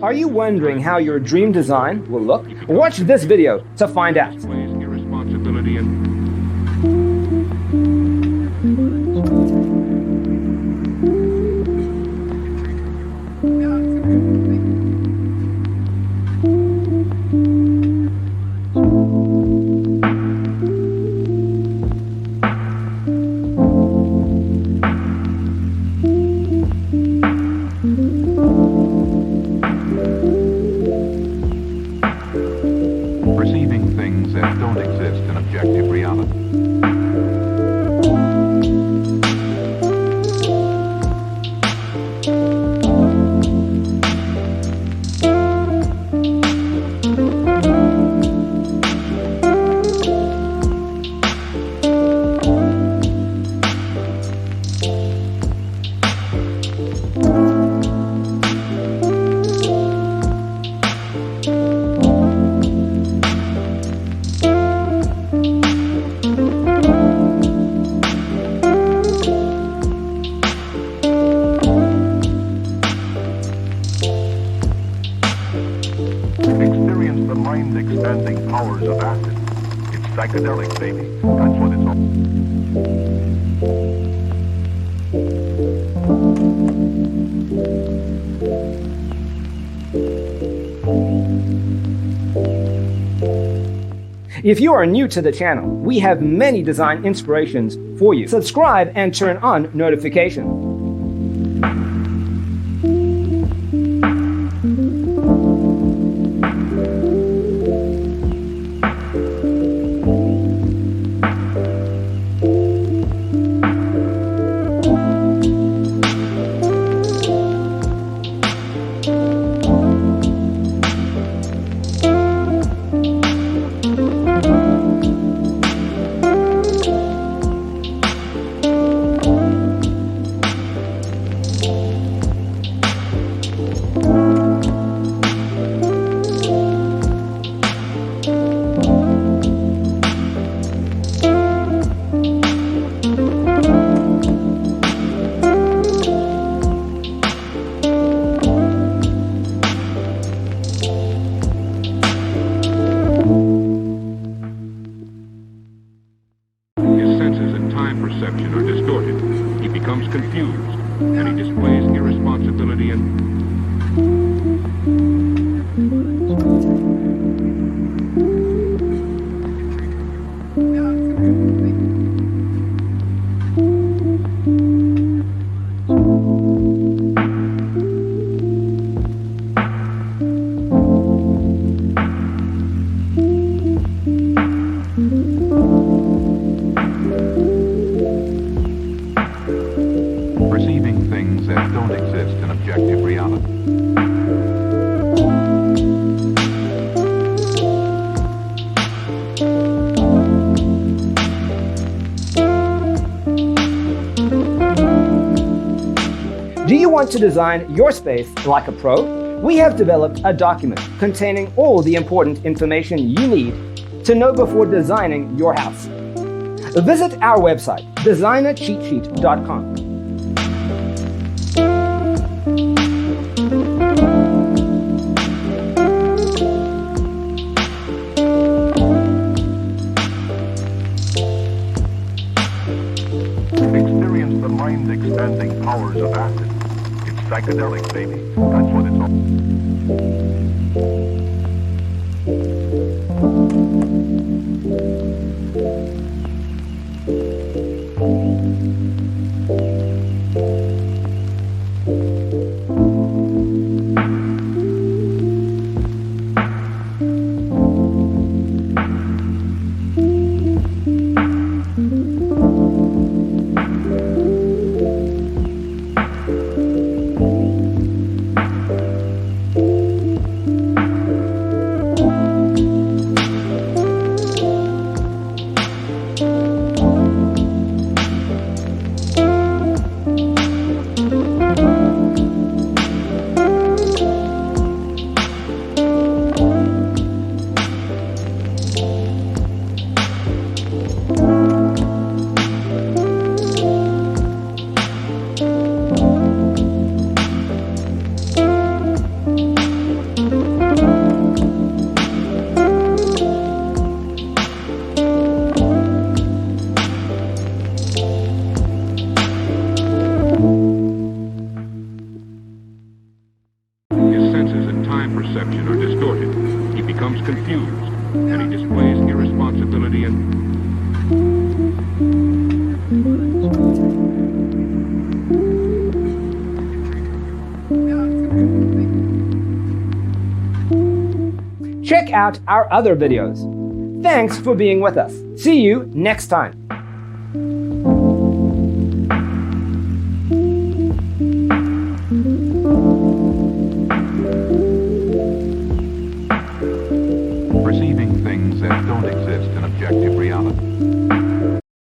Are you wondering how your dream design will look? Watch this video to find out. Irresponsibility and perceiving things that don't exist in objective reality. Experience the mind-expanding powers of acid. It's psychedelic, baby. That's what it's all. If you are new to the channel, we have many design inspirations for you. Subscribe and turn on notifications. His senses and time perception are distorted. He becomes confused, and he displays irresponsibility and perceiving things that don't exist in objective reality. Do you want to design your space like a pro? We have developed a document containing all the important information you need to know before designing your house. Visit our website, designercheatsheet.com. Experience the mind-expanding powers of acid. It's psychedelic, baby. That's what it's all. becomes confused, and he displays irresponsibility and... Check out our other videos. Thanks for being with us. See you next time.